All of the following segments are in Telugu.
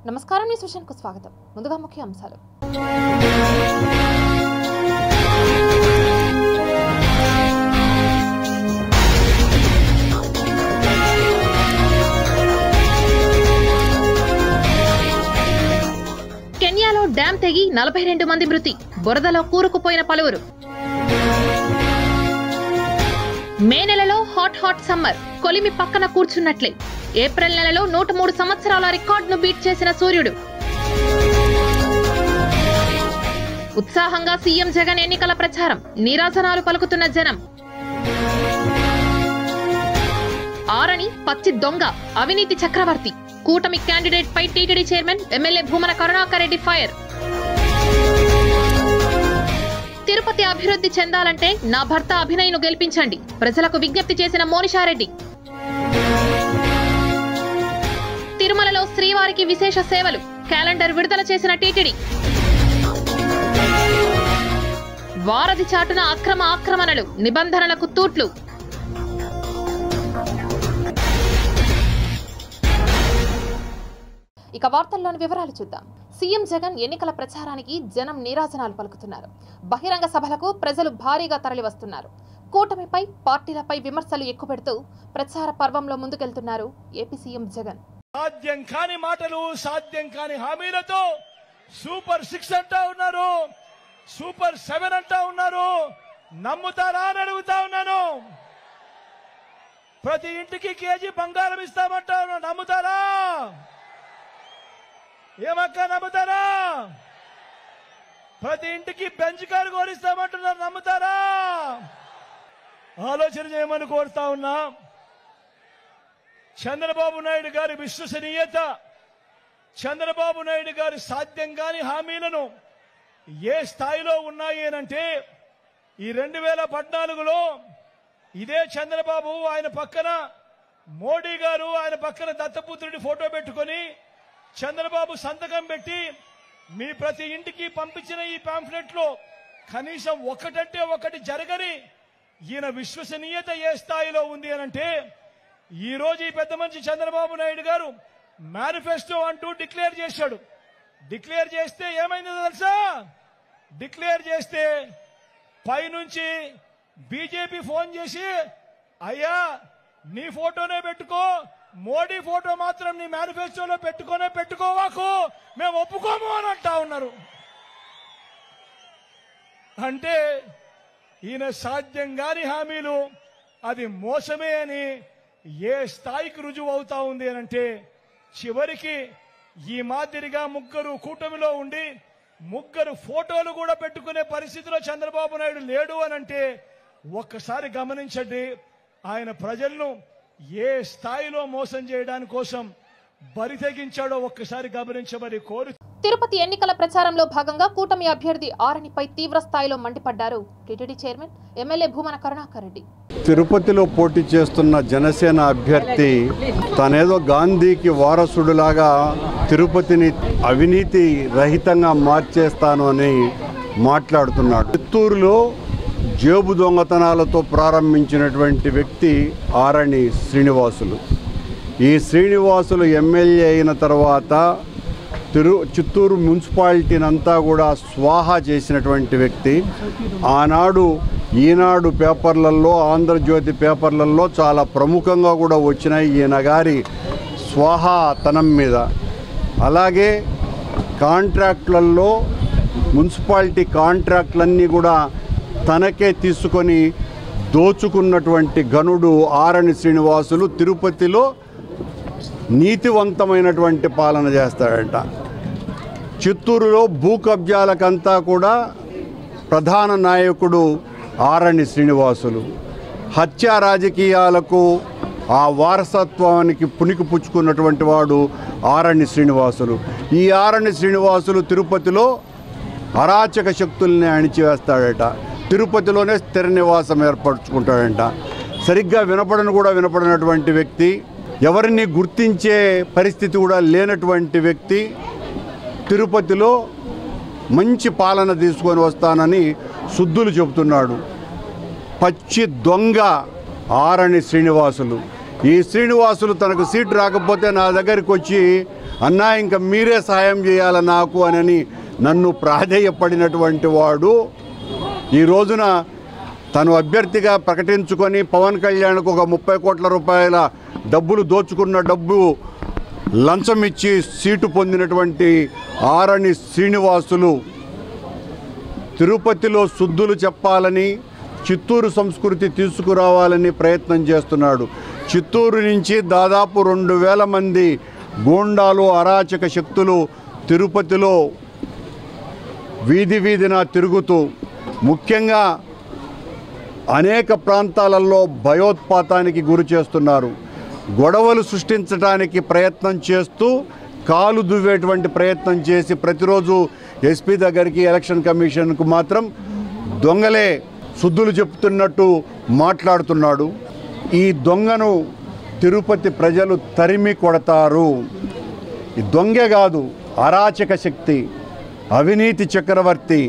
నమస్కారం న్యూస్ విషన్కు స్వాగతం. ముందుగా ముఖ్య అంశాలు. కెన్యాలో డ్యాం తెగి 42 మంది మృతి, బురదలో కూరుకుపోయిన పలువురు. మే నెలలో హాట్ సమ్మర్, కొలిమి పక్కన కూర్చున్నట్లే. ఏప్రిల్ నెలలో 103 సంవత్సరాల రికార్డును బీట్ చేసిన సూర్యుడు. ఉత్సాహంగా సీఎం జగన్ ఎన్నికల ప్రచారం, నీరాజనాలు పలుకుతున్న జనం. ఆరణి పచ్చి దొంగ, అవినీతి చక్రవర్తి. కూటమి క్యాండిడేట్ పై TTD chairman MLA Bhumana Karunakar Reddy fire. Tirupati అభివృద్ధి చెందాలంటే నా భర్త అభినయ్ను గెలిపించండి, ప్రజలకు విజ్ఞప్తి చేసిన మోనిషారెడ్డి. తిరుమలలో శ్రీవారికి విశేష సేవలు, క్యాలెండర్ విడుదల చేసిన టీటీడీ. వారధి చాటున ఆక్రమణలు, నిబంధనలకు తూట్లు. ఇక వార్తల్లోని వివరాలు చూద్దాం. సీఎం జగన్ ఎన్నికల ప్రచారానికి జనం నీరాజనాలు పలుకుతున్నారు. బహిరంగ సభలకు ప్రజలు భారీగా తరలివస్తున్నారు. కూటమిపై, పార్టీలపై విమర్శలు ఎక్కుపెడుతూ ప్రచార పర్వంలో ముందుకెళ్తున్నారు ఏపీ సీఎం జగన్. సాధ్యం కాని మాటలు, సాధ్యం కాని హామీలతో సూపర్ 6 అంటా ఉన్నారు, సూపర్ 7 అంటా ఉన్నారు. నమ్ముతారా అని అడుగుతా ఉన్నాను. ప్రతి ఇంటికి కేజీ బంగారం ఇస్తామంటా ఉన్నారు. నమ్ముతారా? ఏమక్క నమ్ముతారా? ప్రతి ఇంటికి బెంచ్ కారు కోరిస్తామంటున్నారు. నమ్ముతారా? ఆలోచన చేయమని కోరుతా ఉన్నా. చంద్రబాబు నాయుడు గారి విశ్వసనీయత, చంద్రబాబు నాయుడు గారి సాధ్యం కాని హామీలను ఏ స్థాయిలో ఉన్నాయి అనంటే, ఈ 2014లో ఇదే చంద్రబాబు ఆయన పక్కన మోడీ గారు, ఆయన పక్కన దత్తపుత్రుడి ఫోటో పెట్టుకొని చంద్రబాబు సంతకం పెట్టి మీ ప్రతి ఇంటికి పంపించిన ఈ పాంఫ్లెట్ లో కనీసం ఒకటంటే ఒకటి జరగని ఈయన విశ్వసనీయత ఏ స్థాయిలో ఉంది అనంటే, ఈ రోజు ఈ పెద్ద మనిషి చంద్రబాబు నాయుడు గారు మేనిఫెస్టో అంటూ డిక్లేర్ చేశాడు. డిక్లేర్ చేస్తే ఏమైందో తెలుసా? డిక్లేర్ చేస్తే పైనుంచి బీజేపీ ఫోన్ చేసి, అయ్యా నీ ఫోటోనే పెట్టుకో, మోడీ ఫోటో మాత్రం నీ మేనిఫెస్టోలో పెట్టుకోవాకు, మేము ఒప్పుకోము అని అంటా ఉన్నారు. అంటే ఈయన సాధ్యం కాని హామీలు అది మోసమే అని ఏ స్థాయికి రుజువు అవుతా ఉంది అనంటే, చివరికి ఈ మాదిరిగా ముగ్గురు కూటమిలో ఉండి ముగ్గురు ఫోటోలు కూడా పెట్టుకునే పరిస్థితిలో చంద్రబాబు నాయుడు లేడు అనంటే ఒక్కసారి గమనించండి ఆయన ప్రజలను ఏ స్థాయిలో మోసం చేయడానికి కోసం బరి తెగించాడో ఒక్కసారి గమనించమని కోరు. తిరుపతి ఎన్నికల ప్రచారంలో భాగంగా కూటమి అభ్యర్థి ఆరణిపై తీవ్ర స్థాయిలో మండిపడ్డారు TTD chairman MLA Bhumana Karunakar Reddy. తిరుపతిలో పోటీ చేస్తున్న జనసేన అభ్యర్థి తనేదో గాంధీకి వారసుడులాగా తిరుపతిని అవినీతి రహితంగా మార్చేస్తాను అని మాట్లాడుతున్నాడు. చిత్తూరులో జేబు దొంగతనాలతో ప్రారంభించినటువంటి వ్యక్తి ఆరణి శ్రీనివాసులు. ఈ శ్రీనివాసులు ఎమ్మెల్యే అయిన తర్వాత చిత్తూరు మున్సిపాలిటీని అంతా కూడా స్వాహా చేసినటువంటి వ్యక్తి. ఆనాడు ఈనాడు పేపర్లలో, ఆంధ్రజ్యోతి పేపర్లలో చాలా ప్రముఖంగా కూడా వచ్చినాయి ఈయన గారి స్వాహాతనం మీద. అలాగే కాంట్రాక్టులలో మున్సిపాలిటీ కాంట్రాక్టులన్నీ కూడా తనకే తీసుకొని దోచుకున్నటువంటి గనుడు ఆరణి శ్రీనివాసులు తిరుపతిలో నీతివంతమైనటువంటి పాలన చేస్తాడంట. చిత్తూరులో భూ కబ్జాలకంతా కూడా ప్రధాన నాయకుడు ఆరణి శ్రీనివాసులు. హత్యా రాజకీయాలకు ఆ వారసత్వానికి పునికి పుచ్చుకున్నటువంటి వాడు ఆరణి శ్రీనివాసులు. ఈ ఆరణి శ్రీనివాసులు తిరుపతిలో అరాచక శక్తుల్ని అణిచివేస్తాడట. తిరుపతిలోనే స్థిర నివాసం ఏర్పరచుకుంటాడంట. సరిగ్గా వినపడినటువంటి వ్యక్తి, ఎవరిని గుర్తించే పరిస్థితి కూడా లేనటువంటి వ్యక్తి తిరుపతిలో మంచి పాలన తీసుకొని వస్తానని శుద్ధులు చెబుతున్నాడు. పచ్చి దొంగ ఆరణి శ్రీనివాసులు. ఈ శ్రీనివాసులు తనకు సీటు రాకపోతే నా దగ్గరికి వచ్చి అన్నా ఇంకా మీరే సాయం చేయాల నాకు అని నన్ను ప్రాధేయపడినటువంటి వాడు ఈ రోజున తను అభ్యర్థిగా ప్రకటించుకొని పవన్ కళ్యాణ్కు ఒక 30 కోట్ల రూపాయల డబ్బులు దోచుకున్న డబ్బు లంచం ఇచ్చి సీటు పొందినటువంటి ఆరణి శ్రీనివాసులు తిరుపతిలో శుద్ధులు చెప్పాలని, చిత్తూరు సంస్కృతి తీసుకురావాలని ప్రయత్నం చేస్తున్నాడు. చిత్తూరు నుంచి దాదాపు 2000 మంది గూండాలు, అరాచక శక్తులు తిరుపతిలో వీధి వీధిన తిరుగుతూ ముఖ్యంగా అనేక ప్రాంతాలలో భయోత్పాతానికి గురి చేస్తున్నారు. గొడవలు సృష్టించడానికి ప్రయత్నం చేస్తూ కాలు దువ్వేటువంటి ప్రయత్నం చేసి ప్రతిరోజు ఎస్పీ దగ్గరికి, ఎలక్షన్ కమిషన్కు మాత్రం దొంగలే శుద్ధులు చెప్తున్నట్టు మాట్లాడుతున్నాడు. ఈ దొంగను తిరుపతి ప్రజలు తరిమి కొడతారు. ఈ దొంగే కాదు, అరాచక శక్తి, అవినీతి చక్రవర్తి,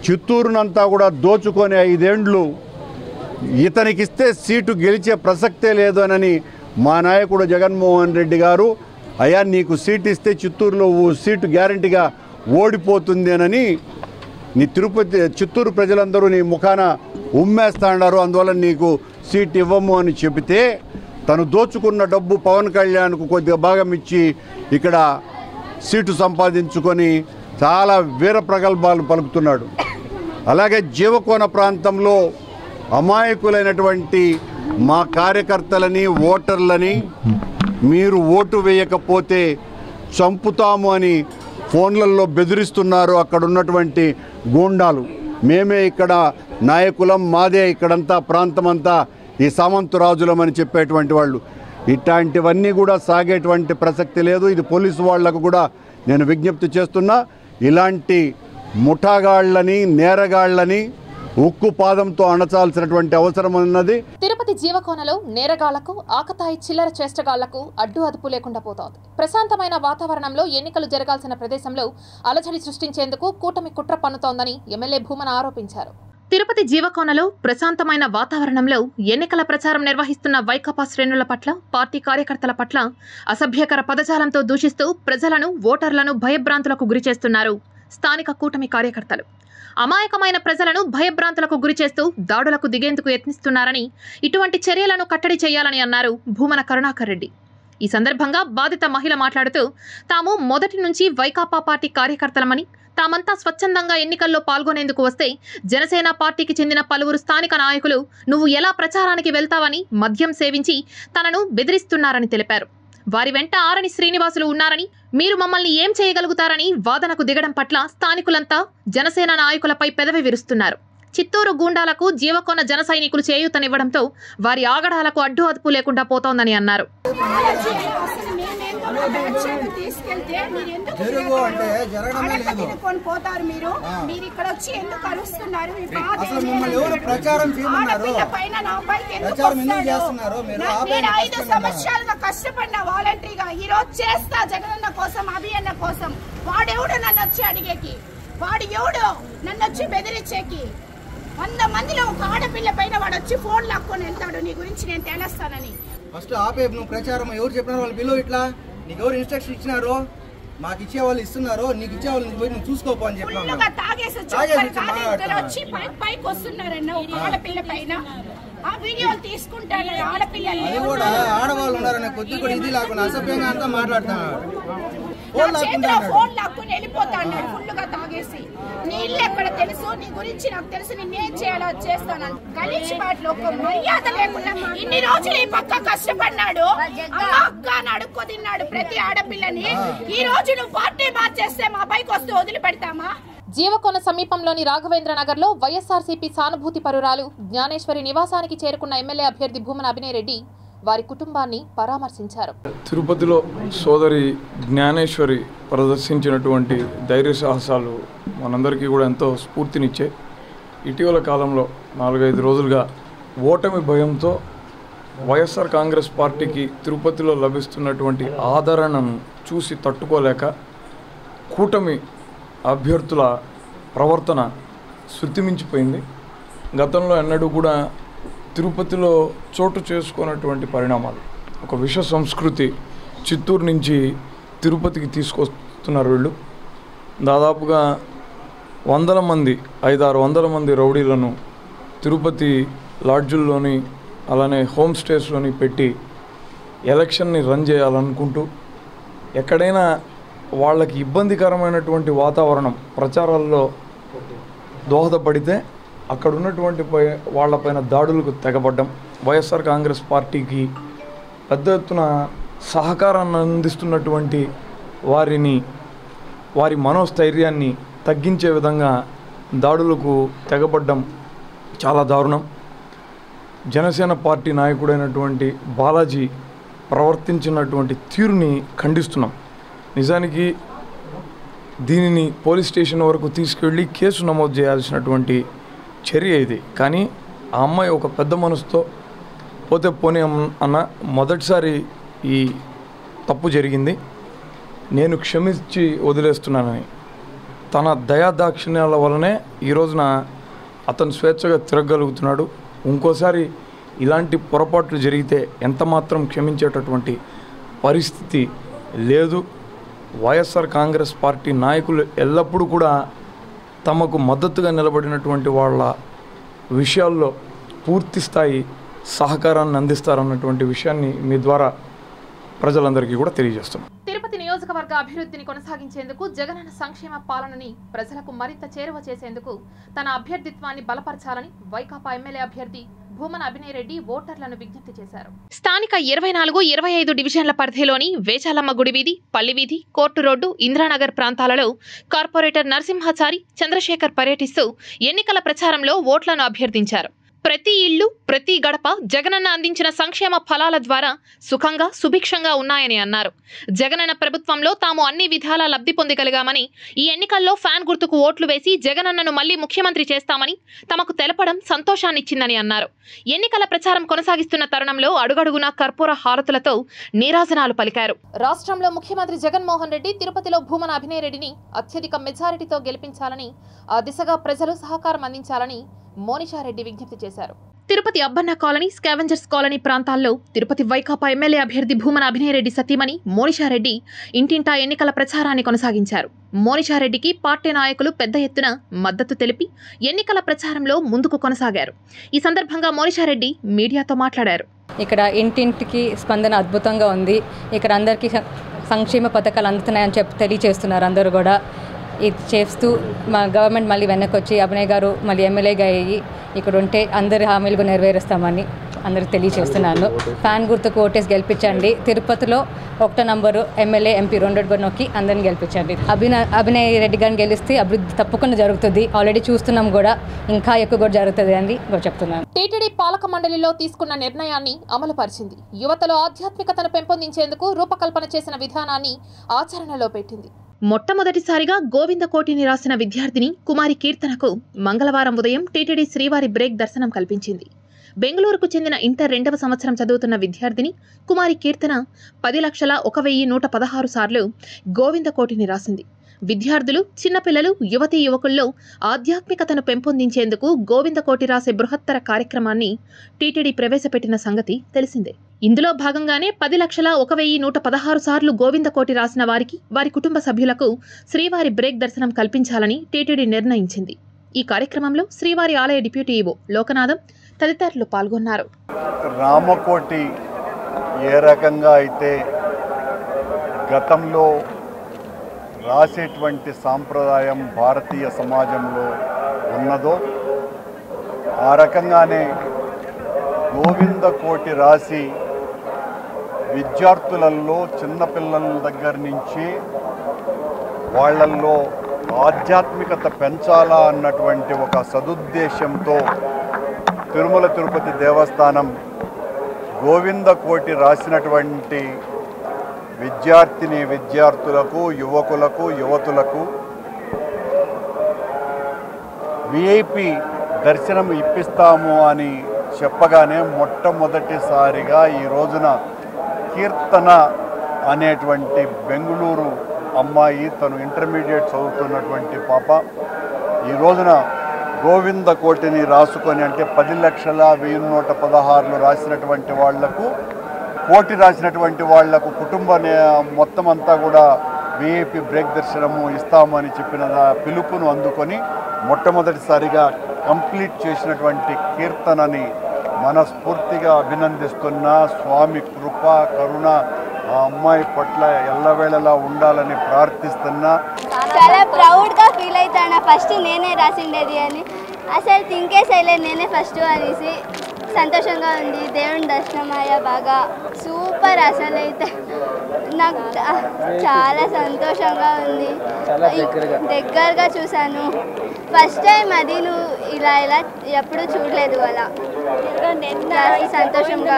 చిత్తూరునంతా కూడా దోచుకొని 5 ఏండ్లు ఇతనికిస్తే సీటు గెలిచే ప్రసక్తే లేదు అని మా నాయకుడు జగన్మోహన్ రెడ్డి గారు, అయ్యా నీకు సీట్ ఇస్తే చిత్తూరులో సీటు గ్యారంటీగా ఓడిపోతుంది అని నీ చిత్తూరు ప్రజలందరూ నీ ముఖాన ఉమ్మేస్తాడారు, అందువల్ల నీకు సీట్ ఇవ్వము అని చెబితే తను దోచుకున్న డబ్బు పవన్ కళ్యాణ్కు కొద్దిగా భాగం ఇచ్చి ఇక్కడ సీటు సంపాదించుకొని చాలా వీర ప్రగల్భాలు పలుకుతున్నాడు. అలాగే జీవకోన ప్రాంతంలో అమాయకులైనటువంటి మా కార్యకర్తలని, ఓటర్లని మీరు ఓటు వేయకపోతే చంపుతాము అని ఫోన్లలో బెదిరిస్తున్నారు అక్కడ ఉన్నటువంటి గూండాలు. మేమే ఇక్కడ నాయకులం, మాదే ఇక్కడంతా ప్రాంతమంతా ఈ సామంతరాజులమని చెప్పేటువంటి వాళ్ళు. ఇట్లాంటివన్నీ కూడా సాగేటువంటి ప్రసక్తి లేదు. ఇది పోలీసు వాళ్లకు కూడా నేను విజ్ఞప్తి చేస్తున్నా, ఇలాంటి ముఠాగాళ్లని, నేరగాళ్లని ఉక్కు పాదంతో అణచాల్సినటువంటి అవసరం ఉన్నది. తిరుపతి జీవకోనలో నేరగాళ్లకు, ఆకతాయి చిల్లర చేష్టగాళ్లకు అడ్డు అదుపు లేకుండా పోతోంది. ప్రశాంతమైన వాతావరణంలో ఎన్నికలు జరగాల్సిన ప్రదేశంలో అలజడి సృష్టించేందుకు కూటమి కుట్ర పన్నుతోందని ఎమ్మెల్యే భూమన ఆరోపించారు. తిరుపతి జీవకోనలో ప్రశాంతమైన వాతావరణంలో ఎన్నికల ప్రచారం నిర్వహిస్తున్న వైకాపా శ్రేణుల పట్ల, పార్టీ కార్యకర్తల పట్ల అసభ్యకర పదజాలంతో దూషిస్తూ ప్రజలను, ఓటర్లను భయభ్రాంతులకు గురిచేస్తున్నారు స్థానిక కూటమి కార్యకర్తలు. అమాయకమైన ప్రజలను భయభ్రాంతులకు గురిచేస్తూ దాడులకు దిగేందుకు యత్నిస్తున్నారని, ఇటువంటి చర్యలను కట్టడి చేయాలని అన్నారు భూమన కరుణాకర్ రెడ్డి. ఈ సందర్భంగా బాధిత మహిళ మాట్లాడుతూ, తాము మొదటి నుంచి వైకాపా పార్టీ కార్యకర్తలమని, తామంతా స్వచ్ఛందంగా ఎన్నికల్లో పాల్గొనేందుకు వస్తే జనసేన పార్టీకి చెందిన పలువురు స్థానిక నాయకులు నువ్వు ఎలా ప్రచారానికి వెళ్తావని మద్యం సేవించి తనను బెదిరిస్తున్నారని తెలిపారు. వారి వెంట ఆరణి శ్రీనివాసులు ఉన్నారని, మీరు మమ్మల్ని ఏం చేయగలుగుతారని వాదనకు దిగడం పట్ల స్థానికులంతా జనసేన నాయకులపై పెదవి విరుస్తున్నారు. చిత్తూరు గూండాలకు జీవకోన జన సైనికులు చేయూతనివ్వడంతో వారి ఆగడాలకు అడ్డు అదుపు లేకుండా పోతోందని అన్నారు. కష్టపడిన వాలంటరీగా ఈ రోజు చేస్తా జగనన్న కోసం, అభియన్న కోసం. వాడెవడు నన్ను వచ్చి అడిగేకి, వాడు ఎవడు నన్ను వచ్చి బెదిరించేకి? 100 మందిలో ఒక ఆడపిల్ల పైన వాడు వచ్చి ఫోన్ లాక్కొని వెళ్తాడు, నీ గురించి నేను తెలుస్తానని. ఫస్ట్ ఆపే నువ్వు ప్రచారం ఎవరు చెప్పినారు? వాళ్ళు బిలో ఇట్లా నీకు ఎవరు ఇన్స్ట్రక్షన్ ఇచ్చినారో, మాకు ఇచ్చే వాళ్ళు ఇస్తున్నారు, నీకు ఇచ్చే వాళ్ళు పోయి నువ్వు చూసుకోపో అని చెప్పినా. వచ్చి పైకి వస్తున్నారన్న ఒక ఆడపిల్ల పైన ఆ వీడియోలు తీసుకుంటారు. ఆడపిల్లలు అది కూడా ఆడవాళ్ళు ఉన్నారనే కొద్ది కూడా ఇది లేకుండా అసభ్యంగా అంతా మాట్లాడుతున్నారు. ఫోన్ లాక్కుని వెళ్ళిపోతా అన్నాడు ఫుల్గా తాగేసి. నీ ఇల్లు ఎక్కడ తెలుసు, నీ గురించి నాకు తెలుసు, నేనేం చేయాలో చేస్తాను. గలీజ్ పాటలు ఒక మర్యాద లేకుండా ఇన్ని రోజులు ఈ పక్క కష్టపడినాడు, అక్క అని అడుక్కో తిన్నాడు ప్రతి ఆడపిల్లని. ఈ రోజు నువ్వు పార్టీ మార్చేస్తే మా పైకి వస్తూ వదిలిపెడతామా? జీవకోన సమీపంలోని రాఘవేంద్ర నగర్లో వైఎస్ఆర్సీపీ సానుభూతి పరురాలు జ్ఞానేశ్వరి నివాసానికి చేరుకున్న ఎమ్మెల్యే అభ్యర్థి భూమన అభినయ్ రెడ్డి వారి కుటుంబాన్ని పరామర్శించారు. తిరుపతిలో సోదరి జ్ఞానేశ్వరి ప్రదర్శించినటువంటి ధైర్య సాహసాలు మనందరికీ కూడా ఎంతో స్ఫూర్తినిచ్చాయి. ఇటీవల కాలంలో 4-5 రోజులుగా ఓటమి భయంతో వైఎస్ఆర్ కాంగ్రెస్ పార్టీకి తిరుపతిలో లభిస్తున్నటువంటి ఆదరణను చూసి తట్టుకోలేక కూటమి అభ్యర్థుల ప్రవర్తన శృతిమించిపోయింది. గతంలో ఎన్నడూ కూడా తిరుపతిలో చోటు చేసుకున్నటువంటి పరిణామాలు, ఒక విష సంస్కృతి చిత్తూరు నుంచి తిరుపతికి తీసుకొస్తున్నారు వీళ్ళు. దాదాపుగా 100 మంది 500-600 మంది రౌడీలను తిరుపతి లాడ్జుల్లోని అలానే హోమ్ స్టేస్లోని పెట్టి ఎలక్షన్ని రన్ చేయాలనుకుంటూ ఎక్కడైనా వాళ్ళకి ఇబ్బందికరమైనటువంటి వాతావరణం ప్రచారాల్లో దోహదపడితే అక్కడ ఉన్నటువంటి వాళ్ళపైన దాడులకు తెగబడ్డం, వైఎస్ఆర్ కాంగ్రెస్ పార్టీకి పెద్ద ఎత్తున సహకారాన్ని అందిస్తున్నటువంటి వారి మనోస్థైర్యాన్ని తగ్గించే విధంగా దాడులకు తెగబడ్డం చాలా దారుణం. జనసేన పార్టీ నాయకుడైనటువంటి బాలాజీ ప్రవర్తించినటువంటి తీరుని ఖండిస్తున్నాం. నిజానికి దీనిని పోలీస్ స్టేషన్ వరకు తీసుకెళ్ళి కేసు నమోదు చేయాల్సినటువంటి చర్య ఇది. కానీ ఆ అమ్మాయి ఒక పెద్ద మనసుతో పోతే పోనీ అన్న, మొదటిసారి ఈ తప్పు జరిగింది, నేను క్షమించి వదిలేస్తున్నానని తన దయాదాక్షిణ్యాల వల్లనే ఈ రోజున అతను స్వేచ్ఛగా తిరగలుగుతున్నాడు. ఇంకోసారి ఇలాంటి పొరపాట్లు జరిగితే ఎంతమాత్రం క్షమించేటటువంటి పరిస్థితి లేదు. వైఎస్ఆర్ కాంగ్రెస్ పార్టీ నాయకులు ఎల్లప్పుడూ కూడా తమకు మద్దతుగా నిలబడినటువంటి వాళ్ళ విషయాల్లో పూర్తి స్థాయి సహకారాన్ని అందిస్తారన్నటువంటి విషయాన్ని మీ ద్వారా ప్రజలందరికీ కూడా తెలియజేస్తున్నాం. తిరుపతి నియోజకవర్గ అభివృద్ధిని కొనసాగించేందుకు జగనన్న సంక్షేమ పాలనని ప్రజలకు మరింత చేరువ చేసేందుకు తన అభ్యర్థిత్వాన్ని బలపరచాలని వైకాపా ఎమ్మెల్యే అభ్యర్థి భూమన అభినయ్ రెడ్డి ఓటర్లను విజ్ఞప్తి చేశారు. స్థానిక 24, 25 డివిజన్ల పరిధిలోని వేచాలమ్మ గుడి వీధి, పల్లి వీధి, కోర్టు రోడ్డు, ఇంద్రానగర్ ప్రాంతాలలో కార్పొరేటర్ నరసింహాచారి చంద్రశేఖర్ పర్యటిస్తూ ఎన్నికల ప్రచారంలో ఓట్లను అభ్యర్థించారు. ప్రతి ఇల్లు, ప్రతి గడప జగనన్న అందించిన సంక్షేమ ఫలాల ద్వారా సుఖంగా సుభిక్షంగా ఉన్నాయని అన్నారు. జగనన్న ప్రభుత్వంలో తాము అన్ని విధాలా లబ్ధి పొందగలిగామని, ఈ ఎన్నికల్లో ఫ్యాన్ గుర్తుకు ఓట్లు వేసి జగనన్నను మళ్లీ ముఖ్యమంత్రి చేస్తామని తమకు తెలపడం సంతోషాన్నిచ్చిందని అన్నారు. ఎన్నికల ప్రచారం కొనసాగిస్తున్న తరుణంలో అడుగడుగునా కర్పూర హారతులతో నీరాజనాలు పలికారు. రాష్ట్రంలో ముఖ్యమంత్రి జగన్మోహన్ రెడ్డి తిరుపతిలో భూమన అభినయ్ రెడ్డిని అత్యధిక మెజారిటీతో గెలిపించాలని, ఆ దిశగా ప్రజలు సహకారం అందించాలని మోనిషారెడ్డి విజ్ఞప్తి చేశారు. Tirupati Abbanna colony, scavengers colony ప్రాంతాల్లో తిరుపతి వైకాపా ఎమ్మెల్యే అభ్యర్థి భూమన అభినయ్ రెడ్డి సతీమణి మోనిషారెడ్డి ఇంటింటా ఎన్నికల ప్రచారాన్ని కొనసాగించారు. మోనిషారెడ్డికి పార్టీ నాయకులు పెద్ద ఎత్తున మద్దతు తెలిపి ఎన్నికల ప్రచారంలో ముందుకు కొనసాగారు. ఈ సందర్భంగా మోనిషారెడ్డి మీడియాతో మాట్లాడారు. ఇక్కడ ఇంటింటికి స్పందన అద్భుతంగా ఉంది. ఇక్కడ అందరికీ సంక్షేమ పథకాలు అందుతున్నాయని తెలియజేస్తున్నారు. అందరూ కూడా ఇది చేస్తూ మా గవర్నమెంట్ మళ్ళీ వెనక్కి వచ్చి అభినయ్ గారు మళ్ళీ ఎమ్మెల్యేగా అయ్యి ఇక్కడ ఉంటే అందరి హామీలు నెరవేరుస్తామని అందరికి తెలియజేస్తున్నాను. ఫ్యాన్ గుర్తుకు ఓటేసి గెలిపించండి. తిరుపతిలో 1వ నంబరు ఎమ్మెల్యే, ఎంపీ 2 నొక్కి అందరిని గెలిపించండి. అభినయ్ రెడ్డి గారిని గెలిస్తే అభివృద్ధి తప్పకుండా జరుగుతుంది. ఆల్రెడీ చూస్తున్నాం కూడా, ఇంకా ఎక్కువ కూడా జరుగుతుంది అని చెప్తున్నాను. టీటీడీ పాలక మండలిలో తీసుకున్న నిర్ణయాన్ని అమలు పరిచింది. యువతలో ఆధ్యాత్మికతను పెంపొందించేందుకు రూపకల్పన చేసిన విధానాన్ని ఆచరణలో పెట్టింది. మొట్టమొదటిసారిగా గోవిందకోటిని రాసిన విద్యార్థిని కుమారి కీర్తనకు మంగళవారం ఉదయం టీటీడీ శ్రీవారి బ్రేక్ దర్శనం కల్పించింది. బెంగళూరుకు చెందిన ఇంటర్ 2వ సంవత్సరం చదువుతున్న విద్యార్థిని కుమారి కీర్తన 10,01,116 సార్లు గోవిందకోటిని రాసింది. విద్యార్థులు, చిన్నపిల్లలు, యువతీ యువకుల్లో ఆధ్యాత్మికతను పెంపొందించేందుకు గోవిందకోటి రాసే బృహత్తర కార్యక్రమాన్ని టీటీడీ ప్రవేశపెట్టిన సంగతి తెలిసిందే. ఇందులో భాగంగానే 10,01,116 సార్లు గోవిందకోటి రాసిన వారికి, వారి కుటుంబ సభ్యులకు శ్రీవారి బ్రేక్ దర్శనం కల్పించాలని టీటీడీ నిర్ణయించింది. ఈ కార్యక్రమంలో శ్రీవారి ఆలయ డిప్యూటీ ఈవో లోకనాథం తదితరులు పాల్గొన్నారు. రామకోటి ఏ రకంగా అయితే గతంలో రాసేటువంటి సాంప్రదాయం భారతీయ సమాజంలో ఉన్నదో ఆ రకంగానే గోవిందకోటి రాసి విద్యార్థులలో, చిన్నపిల్లల దగ్గర నుంచి వాళ్ళల్లో ఆధ్యాత్మికత పెంచాలా అన్నటువంటి ఒక సదుద్దేశంతో తిరుమల తిరుపతి దేవస్థానం గోవిందకోటి రాసినటువంటి విద్యార్థులకు, యువకులకు, యువతులకు విఐపి దర్శనం ఇప్పిస్తాము అని చెప్పగానే మొట్టమొదటిసారిగా ఈ రోజున కీర్తన అనేటువంటి బెంగళూరు అమ్మాయి, తను ఇంటర్మీడియట్ చదువుతున్నటువంటి పాప ఈ రోజున గోవిందకోటిని రాసుకొని, అంటే 10,01,116 రాసినటువంటి వాళ్లకు కోటి రాసినటువంటి వాళ్లకు మొత్తం అంతా కూడా విఐపి బ్రేక్ దర్శనము ఇస్తామని చెప్పిన పిలుపును అందుకొని మొట్టమొదటిసారిగా కంప్లీట్ చేసినటువంటి కీర్తనని మనస్ఫూర్తిగా అభినందిస్తున్న స్వామి కృప కరుణ ఆ అమ్మాయి పట్ల ఎల్లవేళలా ఉండాలని ప్రార్థిస్తున్నా. చాలా ప్రౌడ్గా ఫీల్ అవుతాను. ఫస్ట్ నేనే రాసిండేది అని అసలు థింకే చేయలేదు, నేనే ఫస్ట్ అనేసి సంతోషంగా ఉంది. దేవుని దర్శనం అయ్యా బాగా సూపర్. అసలు అయితే నాకు చాలా సంతోషంగా ఉంది. దగ్గరగా చూశాను ఫస్ట్ టైం. అది నువ్వు ఇలా ఎప్పుడు చూడలేదు అలా. సంతోషంగా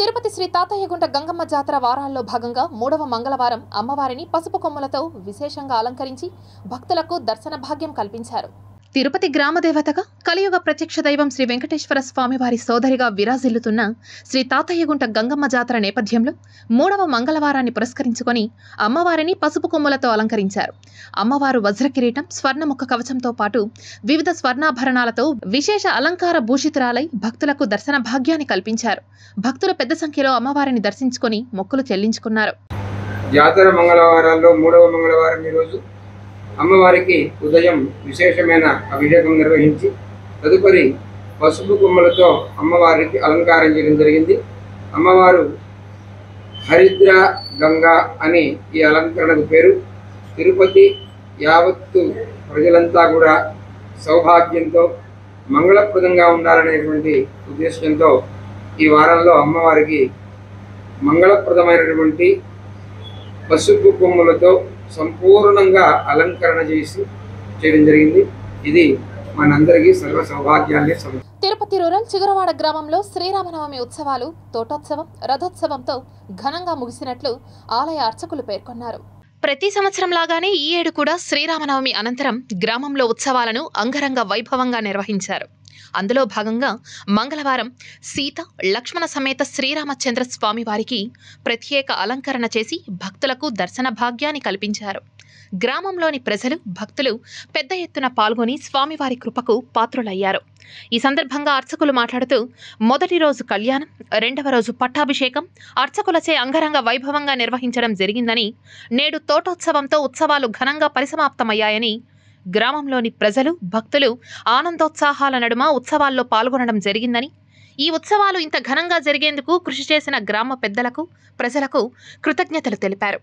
తిరుపతి శ్రీ తాతయ్యగుంట గంగమ్మ జాతర వారాల్లో భాగంగా 3వ మంగళవారం అమ్మవారిని పసుపు కొమ్ములతో విశేషంగా అలంకరించి భక్తులకు దర్శన భాగ్యం కల్పించారు. తిరుపతి గ్రామదేవతగా కలియుగ ప్రత్యక్ష దైవం శ్రీ వెంకటేశ్వర స్వామివారి సోదరిగా విరాజిల్లుతున్న శ్రీ తాతయ్యగుంట గంగమ్మ జాతర నేపథ్యంలో 3వ మంగళవారాన్ని పురస్కరించుకొని అమ్మవారిని పసుపు కొమ్ములతో అలంకరించారు. అమ్మవారు వజ్రకిరీటం, స్వర్ణముఖ కవచంతో పాటు వివిధ స్వర్ణాభరణాలతో విశేష అలంకార భూషితురాలై భక్తులకు దర్శన భాగ్యాన్ని కల్పించారు. భక్తులు పెద్ద సంఖ్యలో అమ్మవారిని దర్శించుకొని మొక్కులు చెల్లించుకున్నారు. జాతర మంగళవారాల్లో 3వ మంగళవారం ఈరోజు అమ్మవారికి ఉదయం విశేషమైన అభిషేకం నిర్వహించి తదుపరి పసుపు కొమ్మలతో అమ్మవారికి అలంకారం చేయడం జరిగింది. అమ్మవారు హరిద్ర గంగా అని ఈ అలంకరణకు పేరు. తిరుపతి యావత్తు ప్రజలంతా కూడా సౌభాగ్యంతో మంగళప్రదంగా ఉండాలనేటువంటి ఉద్దేశంతో ఈ వారంలో అమ్మవారికి మంగళప్రదమైనటువంటి పసుపు కొమ్ములతో సంపూర్ణంగా అలంకరణ చేయడం జరిగింది. ఇది మనందరికీ సర్వ సౌభాగ్యాన్ని. తిరుపతి రూరల్ చిగురవాడ గ్రామంలో శ్రీరామనవమి ఉత్సవాలు తోటోత్సవం, రథోత్సవంతో ఘనంగా ముగిసినట్లు ఆలయ అర్చకులు పేర్కొన్నారు. ప్రతి సంవత్సరం లాగానే ఈ ఏడు కూడా శ్రీరామనవమి అనంతరం గ్రామంలో ఉత్సవాలను అంగరంగ వైభవంగా నిర్వహించారు. అందులో భాగంగా మంగళవారం సీత లక్ష్మణ సమేత శ్రీరామచంద్ర స్వామి వారికి ప్రత్యేక అలంకరణ చేసి భక్తులకు దర్శన భాగ్యాన్ని కల్పించారు. గ్రామంలోని ప్రజలు, భక్తులు పెద్ద ఎత్తున పాల్గొని స్వామివారి కృపకు పాత్రులయ్యారు. ఈ సందర్భంగా అర్చకులు మాట్లాడుతూ మొదటి రోజు కళ్యాణం, రెండవ రోజు పట్టాభిషేకం అర్చకులచే అంగరంగ వైభవంగా నిర్వహించడం జరిగిందని, నేడు తోటోత్సవంతో ఉత్సవాలు ఘనంగా పరిసమాప్తమయ్యాయని, గ్రామంలోని ప్రజలు, భక్తులు ఆనందోత్సాహాల నడుమ ఉత్సవాల్లో పాల్గొనడం జరిగిందని, ఈ ఉత్సవాలు ఇంత ఘనంగా జరిగేందుకు కృషి చేసిన గ్రామ పెద్దలకు, ప్రజలకు కృతజ్ఞతలు తెలిపారు.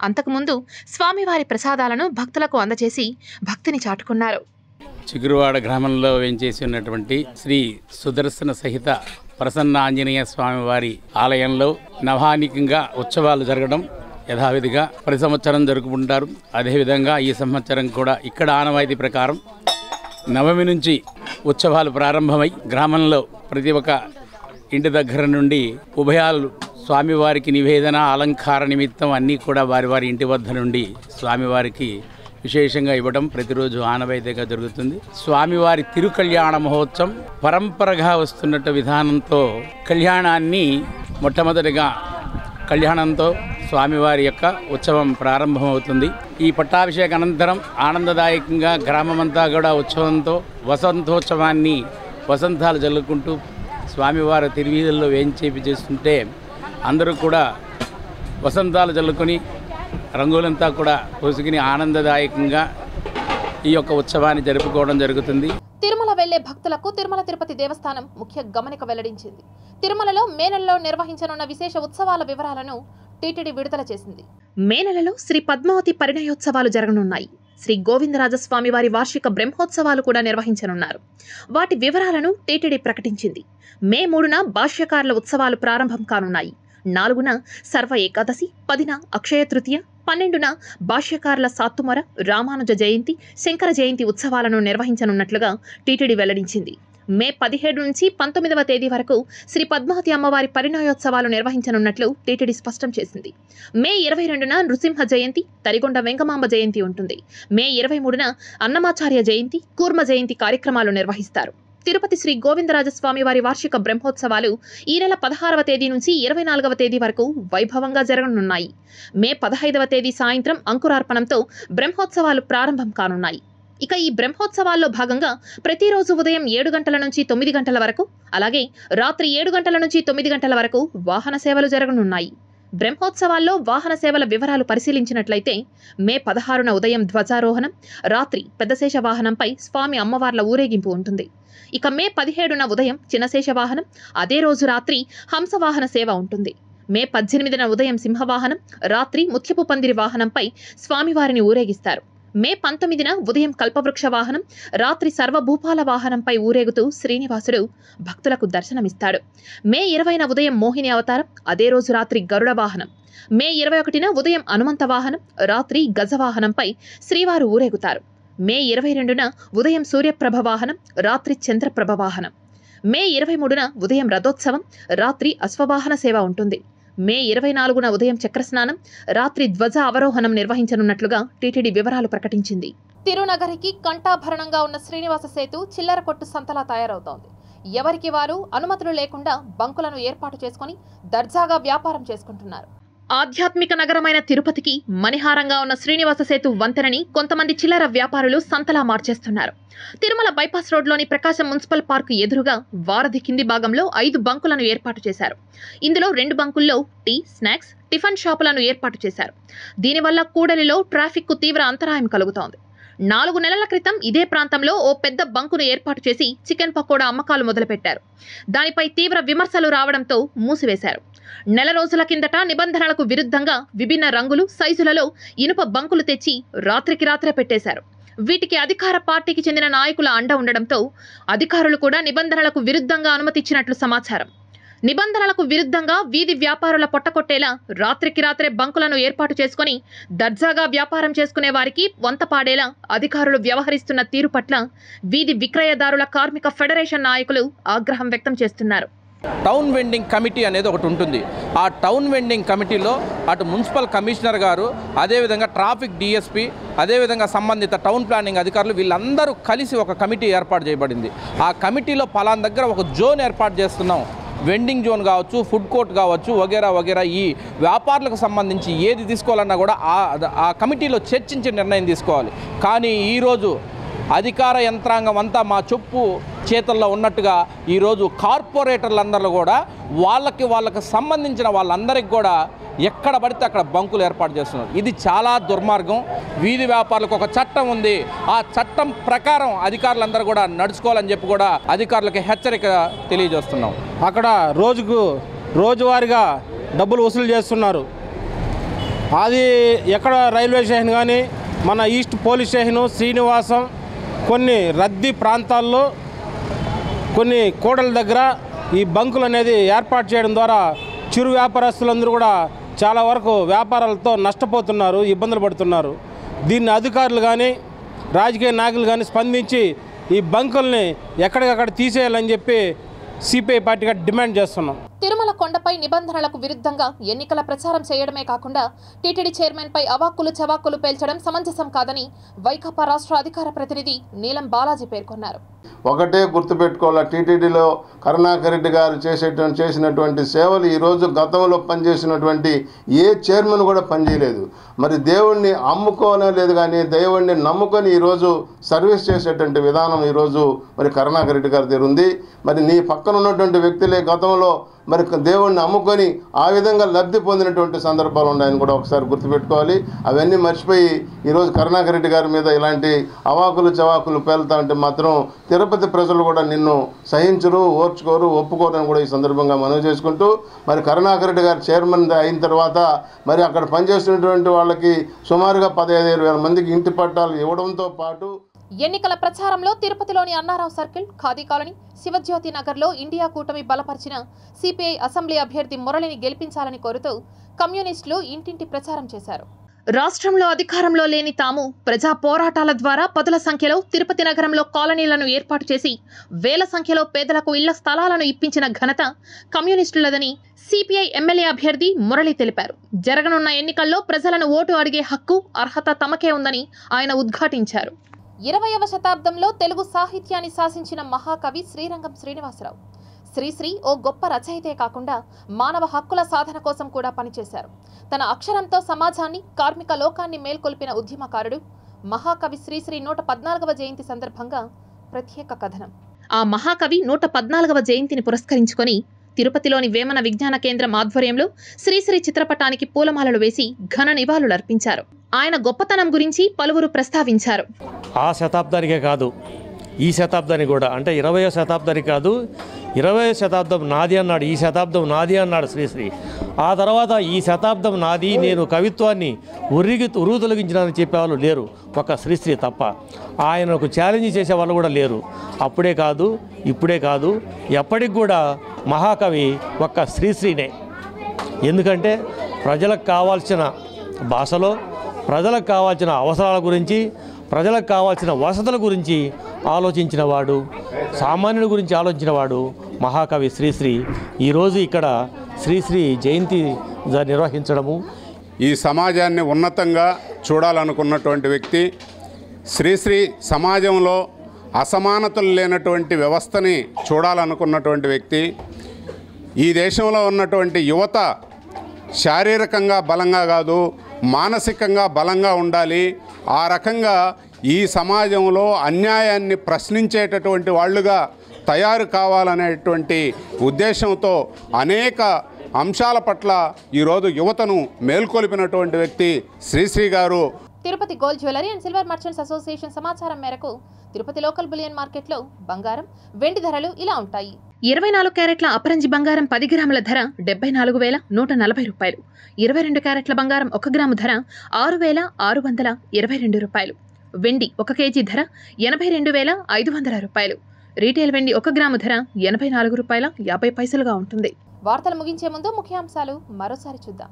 అంతకుముందు స్వామివారి ప్రసాదాలను భక్తులకు అందజేసి భక్తిని చాటుకున్నారు. చిగురువాడ గ్రామంలో వేంచేసి ఉన్నటువంటి శ్రీ సుదర్శన సహిత ప్రసన్న ఆంజనేయ స్వామివారి ఆలయంలో నవానికంగా ఉత్సవాలు జరగడం యథావిధిగా ప్రతి సంవత్సరం జరుపుకుంటారు. అదేవిధంగా ఈ సంవత్సరం కూడా ఇక్కడ ఆనవాయితీ ప్రకారం నవమి నుంచి ఉత్సవాలు ప్రారంభమై గ్రామంలో ప్రతి ఒక్క ఇంటి దగ్గర నుండి ఉభయాలు స్వామివారికి నివేదన, అలంకార నిమిత్తం అన్నీ కూడా వారి వారి ఇంటి వద్ద నుండి స్వామివారికి విశేషంగా ఇవ్వడం ప్రతిరోజు ఆనవాయితీగా జరుగుతుంది. స్వామివారి తిరుకళ్యాణ మహోత్సవం పరంపరగా వస్తున్నట్టు విధానంతో కళ్యాణాన్ని మొట్టమొదటిగా కళ్యాణంతో స్వామివారి యొక్క ఉత్సవం ప్రారంభమవుతుంది. ఈ పట్టాభిషేక అనంతరం ఆనందదాయకంగా గ్రామమంతా కూడా ఉత్సవంతో వసంతోత్సవాన్ని వసంతాలు జల్లుకుంటూ స్వామివారి తిరువీధుల్లో వేంచేపి చేస్తుంటే అందరూ కూడా వసంతాలు జల్లుకొని రంగులంతా కూడా పూసుకుని ఆనందదాయకంగా ఈ యొక్క ఉత్సవాన్ని జరుపుకోవడం జరుగుతుంది. తిరుమల వెళ్లే భక్తులకు తిరుమల తిరుపతి దేవస్థానం ముఖ్య గమనిక వెల్లడించింది. తిరుమలలో మే నెలలో నిర్వహించనున్న విశేష ఉత్సవాల వివరాలను టీటీడీ విడుదల చేసింది. మే నెలలో శ్రీ పద్మావతి పరిణయోత్సవాలు జరగనున్నాయి. శ్రీ గోవిందరాజస్వామి వారి వార్షిక బ్రహ్మోత్సవాలు కూడా నిర్వహించనున్నారు. వాటి వివరాలను టీటీడీ ప్రకటించింది. మే 3న భాష్యకారుల ఉత్సవాలు ప్రారంభం కానున్నాయి. 4న సర్వ ఏకాదశి, 10న అక్షయ తృతీయ, 12న భాష్యకారుల సాత్తుమర, రామానుజ జయంతి, శంకర జయంతి ఉత్సవాలను నిర్వహించనున్నట్లుగా టీటీడీ వెల్లడించింది. మే 17 నుంచి 19వ తేదీ వరకు శ్రీ పద్మావతి అమ్మవారి పరిణయోత్సవాలు నిర్వహించనున్నట్లు టీటీడీ స్పష్టం చేసింది. మే 22న నృసింహ జయంతి, తరిగొండ వెంకమాంబ జయంతి ఉంటుంది. మే 23న అన్నమాచార్య జయంతి, కూర్మ జయంతి కార్యక్రమాలు నిర్వహిస్తారు. తిరుపతి శ్రీ గోవిందరాజస్వామి వారి వార్షిక బ్రహ్మోత్సవాలు ఈ నెల 16వ తేదీ నుంచి 24వ తేదీ వరకు వైభవంగా జరగనున్నాయి. మే 15వ తేదీ సాయంత్రం అంకురార్పణంతో బ్రహ్మోత్సవాలు ప్రారంభం కానున్నాయి. ఇక ఈ బ్రహ్మోత్సవాల్లో భాగంగా ప్రతిరోజు ఉదయం 7 గంటల నుంచి 9 గంటల వరకు, అలాగే రాత్రి 7 గంటల నుంచి 9 గంటల వరకు వాహన సేవలు జరగనున్నాయి. బ్రహ్మోత్సవాల్లో వాహన సేవల వివరాలు పరిశీలించినట్లయితే మే 16న ఉదయం ధ్వజారోహణం, రాత్రి పెద్దశేష వాహనంపై స్వామి అమ్మవార్ల ఊరేగింపు ఉంటుంది. ఇక మే 17న ఉదయం చిన్నశేష వాహనం, అదే రోజు రాత్రి హంసవాహన సేవ ఉంటుంది. మే 18న ఉదయం సింహవాహనం, రాత్రి ముత్యపు పందిరి వాహనంపై స్వామివారిని ఊరేగిస్తారు. మే 19న ఉదయం కల్పవృక్ష వాహనం, రాత్రి సర్వభూపాల వాహనంపై ఊరేగుతూ శ్రీనివాసుడు భక్తులకు దర్శనమిస్తాడు. మే 20న ఉదయం మోహిని అవతారం, అదే రోజు రాత్రి గరుడ వాహనం. మే 21న ఉదయం హనుమంత వాహనం, రాత్రి గజవాహనంపై శ్రీవారు ఊరేగుతారు. మే 22న ఉదయం సూర్యప్రభ వాహనం, రాత్రి చంద్రప్రభ వాహనం. మే 23న ఉదయం రథోత్సవం, రాత్రి అశ్వవాహన సేవ ఉంటుంది. మే 24న ఉదయం చక్రస్నానం, రాత్రి ధ్వజ అవరోహణం నిర్వహించనున్నట్లుగా టీటీడీ వివరాలు ప్రకటించింది. తిరునగరికి కంఠాభరణంగా ఉన్న శ్రీనివాస సేతు చిల్లర కొట్టు సంతలా తయారవుతోంది. ఎవరికి వారు అనుమతులు లేకుండా బంకులను ఏర్పాటు చేసుకుని దర్జాగా వ్యాపారం చేసుకుంటున్నారు. ఆధ్యాత్మిక నగరమైన తిరుపతికి మణిహారంగా ఉన్న శ్రీనివాస సేతు వంతెనని కొంతమంది చిల్లర వ్యాపారులు సంతలా మార్చేస్తున్నారు. తిరుమల బైపాస్ రోడ్లోని ప్రకాశం మున్సిపల్ పార్కు ఎదురుగా వారధి కింది భాగంలో 5 బంకులను ఏర్పాటు చేశారు. ఇందులో 2 బంకుల్లో టీ, స్నాక్స్, టిఫిన్ షాపులను ఏర్పాటు చేశారు. దీనివల్ల కూడలిలో ట్రాఫిక్ కు తీవ్ర అంతరాయం కలుగుతోంది. 4 నెలల క్రితం ఇదే ప్రాంతంలో ఓ పెద్ద బంకును ఏర్పాటు చేసి చికెన్ పకోడా అమ్మకాలు మొదలుపెట్టారు. దానిపై తీవ్ర విమర్శలు రావడంతో మూసివేశారు. నెల రోజుల కిందట నిబంధనలకు విరుద్ధంగా విభిన్న రంగులు, సైజులలో ఇనుప బంకులు తెచ్చి రాత్రికి రాత్రే పెట్టేశారు. వీటికి అధికార పార్టీకి చెందిన నాయకుల అండ ఉండడంతో అధికారులు కూడా నిబంధనలకు విరుద్ధంగా అనుమతిచ్చినట్లు సమాచారం. నిబంధనలకు విరుద్ధంగా వీధి వ్యాపారుల పొట్టకొట్టేలా రాత్రికి రాత్రే బంకులను ఏర్పాటు చేసుకుని దర్జాగా వ్యాపారం చేసుకునే వారికి వంతపాడేలా అధికారులు వ్యవహరిస్తున్న తీరు పట్ల వీధి విక్రయదారుల కార్మిక ఫెడరేషన్ నాయకులు ఆగ్రహం వ్యక్తం చేస్తున్నారు. టౌన్ వెండింగ్ కమిటీ అనేది ఒకటి ఉంటుంది. ఆ టౌన్ వెండింగ్ కమిటీలో అటు మున్సిపల్ కమిషనర్ గారు, అదేవిధంగా ట్రాఫిక్ డిఎస్పీ, అదేవిధంగా సంబంధిత టౌన్ ప్లానింగ్ అధికారులు వీళ్ళందరూ కలిసి ఒక కమిటీ ఏర్పాటు చేయబడింది. ఆ కమిటీలో పలానా దగ్గర ఒక జోన్ ఏర్పాటు చేస్తున్నాం, వెండింగ్ జోన్ కావచ్చు, ఫుడ్ కోర్ట్ కావచ్చు, వగేరా వగేరా ఈ వ్యాపారులకు సంబంధించి ఏది తీసుకోవాలన్నా కూడా ఆ కమిటీలో చర్చించి నిర్ణయం తీసుకోవాలి. కానీ ఈరోజు అధికార యంత్రాంగం అంతా మా చెప్పు చేతుల్లో ఉన్నట్టుగా ఈరోజు కార్పొరేటర్లందరూ కూడా వాళ్ళకి సంబంధించిన వాళ్ళందరికీ కూడా ఎక్కడ పడితే అక్కడ బంకులు ఏర్పాటు చేస్తున్నారు. ఇది చాలా దుర్మార్గం. వీధి వ్యాపారులకు ఒక చట్టం ఉంది, ఆ చట్టం ప్రకారం అధికారులందరూ కూడా నడుచుకోవాలని చెప్పి కూడా అధికారులకు హెచ్చరిక తెలియజేస్తున్నాం. అక్కడ రోజువారీగా డబ్బులు వసూలు చేస్తున్నారు. అది ఎక్కడ రైల్వే స్టేషన్ కానీ, మన ఈస్ట్ పోలీస్ స్టేషను, శ్రీనివాసం, కొన్ని రద్దీ ప్రాంతాల్లో, కొన్ని కూడల దగ్గర ఈ బంకులు అనేది ఏర్పాటు చేయడం ద్వారా చిరు వ్యాపారస్తులందరూ కూడా చాలా వరకు వ్యాపారాలతో నష్టపోతున్నారు, ఇబ్బందులు పడుతున్నారు. దీన్ని అధికారులు కానీ, రాజకీయ నాయకులు కానీ స్పందించి ఈ బంకుల్ని ఎక్కడికక్కడ తీసేయాలని చెప్పి సిపిఐ పార్టీగా డిమాండ్ చేస్తున్నాం. తిరుమల కొండపై నిబంధనలకు విరుద్ధంగా ఎన్నికల ప్రచారం చేయడమే కాకుండా టీటీడీ చైర్మన్ పై అవాక్కులు చవాక్కులు పేల్చడం సమంజసం కాదని వైకాపా రాష్ట్ర అధికార ప్రతినిధి నీలం బాలాజీ పేర్కొన్నారు. ఒకటే గుర్తుపెట్టుకోవాలి, టీటీడీలో కరుణాకర్ రెడ్డి గారు చేసినటువంటి సేవలు ఈరోజు గతంలో పనిచేసినటువంటి ఏ చైర్మన్ కూడా పనిచేయలేదు. మరి దేవుణ్ణి అమ్ముకోనే లేదు, కానీ దేవుణ్ణి నమ్ముకొని ఈరోజు సర్వీస్ చేసేటువంటి విధానం ఈరోజు మరి కరుణాకర్ రెడ్డి గారి దగ్గర ఉంది. మరి నీ పక్కన ఉన్నటువంటి వ్యక్తులే గతంలో మరి దేవుణ్ణి అమ్ముకొని ఆ విధంగా లబ్ధి పొందినటువంటి సందర్భాలు ఉన్నాయని కూడా ఒకసారి గుర్తుపెట్టుకోవాలి. అవన్నీ మర్చిపోయి ఈరోజు కరుణాకర్ రెడ్డి గారి మీద ఇలాంటి అవాకులు చవాకులు పేలుతా ఉంటే మాత్రం తిరుపతి ప్రజలు కూడా నిన్ను సహించరు, ఓర్చుకోరు, ఒప్పుకోరు అని కూడా ఈ సందర్భంగా మనవి చేసుకుంటూ, మరి కరుణాకర్ రెడ్డి గారు చైర్మన్ అయిన తర్వాత మరి అక్కడ పనిచేస్తున్నటువంటి వాళ్ళకి సుమారుగా 15,000 మందికి ఇంటి పట్టాలు ఇవ్వడంతో పాటు ఎన్నికల ప్రచారంలో తిరుపతిలోని అన్నారావు సర్కిల్, ఖాదీ కాలనీ, శివజ్యోతి నగర్లో ఇండియా కూటమి బలపరిచిన సిపిఐ అసెంబ్లీ అభ్యర్థి మురళిని గెలిపించాలని కోరుతూ కమ్యూనిస్టులు ఇంటింటి ప్రచారం చేశారు. రాష్ట్రంలో అధికారంలో లేని తాము ప్రజా పోరాటాల ద్వారా పదుల సంఖ్యలో తిరుపతి నగరంలో కాలనీలను ఏర్పాటు చేసి వేల సంఖ్యలో పేదలకు ఇళ్ల స్థలాలను ఇప్పించిన ఘనత కమ్యూనిస్టులదని సిపిఐ ఎమ్మెల్యే అభ్యర్థి మురళి తెలిపారు. జరగనున్న ఎన్నికల్లో ప్రజలను ఓటు అడిగే హక్కు, అర్హత తమకే ఉందని ఆయన ఉద్ఘాటించారు. 20వ శతాబ్దంలో తెలుగు సాహిత్యాన్ని శాసించిన మహాకవి శ్రీరంగం శ్రీనివాసరావు శ్రీశ్రీ ఓ గొప్ప రచయితే కాకుండా మానవ హక్కుల సాధన కోసం కూడా పనిచేశారు. తన అక్షరంతో సమాజాన్ని, కార్మిక లోకాన్ని మేల్కొల్పిన ఉద్యమకారుడు, మహాకవి శ్రీశ్రీ 114వ జయంతి సందర్భంగా ప్రత్యేక కథనం. ఆ మహాకవి 114వ జయంతిని పురస్కరించుకొని తిరుపతిలోని వేమన విజ్ఞాన కేంద్రం ఆధ్వర్యంలో శ్రీశ్రీ చిత్రపటానికి పూలమాలలు వేసి ఘన నివాళులర్పించారు. ఆయన గొప్పతనం గురించి పలువురు ప్రస్తావించారు. ఆ శతాబ్దానికే కాదు, ఈ శతాబ్దానికి కూడా, అంటే 20వ శతాబ్దానికి కాదు, 20వ శతాబ్దం నాది అన్నాడు, ఈ శతాబ్దం నాది అన్నాడు శ్రీశ్రీ. ఆ తర్వాత ఈ శతాబ్దం నాది, నేను కవిత్వాన్ని ఉరుగు తొలగించినానని చెప్పేవాళ్ళు లేరు, ఒక శ్రీశ్రీ తప్ప. ఆయనకు ఛాలెంజ్ చేసేవాళ్ళు కూడా లేరు. అప్పుడే కాదు, ఇప్పుడే కాదు, ఎప్పటికి కూడా మహాకవి ఒక్క శ్రీశ్రీనే. ఎందుకంటే ప్రజలకు కావాల్సిన భాషలో, ప్రజలకు కావాల్సిన అవసరాల గురించి, ప్రజలకు కావాల్సిన వసతుల గురించి ఆలోచించిన వాడు, సామాన్యుడి గురించి ఆలోచించిన వాడు మహాకవి శ్రీశ్రీ. ఈరోజు ఇక్కడ శ్రీశ్రీ జయంతి నిర్వహించడము, ఈ సమాజాన్ని ఉన్నతంగా చూడాలనుకున్నటువంటి వ్యక్తి శ్రీశ్రీ. సమాజంలో అసమానతలు లేనటువంటి వ్యవస్థని చూడాలనుకున్నటువంటి వ్యక్తి. ఈ దేశంలో ఉన్నటువంటి యువత శారీరకంగా బలంగా కాదు, మానసికంగా బలంగా ఉండాలి. ఆ రకంగా ఈ సమాజంలో అన్యాయాన్ని ప్రశ్నించేటటువంటి వాళ్ళుగా తయారు కావాలనేటువంటి ఉద్దేశంతో అనేక అంశాల పట్ల ఈరోజు యువతను మేల్కొల్పినటువంటి వ్యక్తి శ్రీశ్రీ గారు. Tirupati gold jewellery and silver merchants association సమాచారం మేరకు తిరుపతి లోకల్ బులియన్ మార్కెట్లో బంగారం, వెండి ధరలు ఇలా ఉంటాయి. 24 క్యారెట్ల అపరంజి బంగారం 10 గ్రాముల ధర 74,140 రూపాయలు. 22 క్యారెట్ల బంగారం 1 గ్రాము ధర 6,622 రూపాయలు. వెండి 1 కేజీ ధర 82,500 రూపాయలు. రీటైల్ వెండి 1 గ్రాము ధర 84 రూపాయల 50 పైసలుగా ఉంటుంది. వార్తలు ముగించే ముందు ముఖ్యాంశాలు మరోసారి చూద్దాం.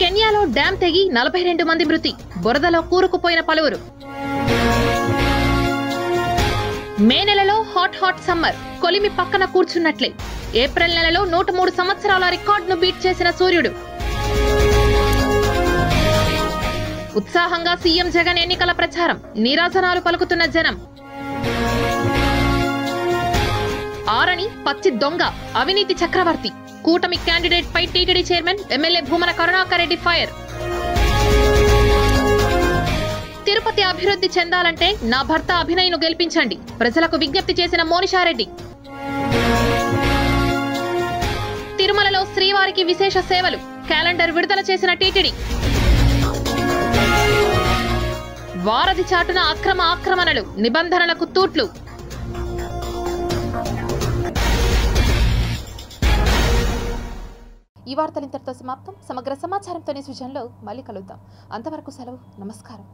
కెన్యాలో డ్యాం తెగి 42 మంది మృతి, బురదలో కూరుకుపోయిన పలువురు. మే నెలలో హాట్ సమ్మర్, కొలిమి పక్కన కూర్చున్నట్లే. ఏప్రిల్ నెలలో 103 సంవత్సరాల రికార్డును బీట్ చేసిన సూర్యుడు. ఉత్సాహంగా సీఎం జగన్ ఎన్నికల ప్రచారం, నీరాజనాలు పలుకుతున్న జనం. ఆరని పచ్చి దొంగ, అవినీతి చక్రవర్తి. కూటమి క్యాండిడేట్ పై TTD chairman MLA Bhumana Karunakar Reddy fire. Tirupati అభివృద్ధి చెందాలంటే నా భర్త అభినయ్ను గెలిపించండి, ప్రజలకు విజ్ఞప్తి చేసిన మోనిషారెడ్డి. తిరుమలలో శ్రీవారికి విశేష సేవలు, క్యాలెండర్ విడుదల చేసిన టీటీడీ. వారధి చాటున ఆక్రమణలు, నిబంధనలకు తూట్లు. ఈ వార్తలు ఇంతటితో సమాప్తం. సమగ్ర సమాచారంతో న్యూస్ విజన్లో మళ్ళీ కలుద్దాం. అంతవరకు సెలవు, నమస్కారం.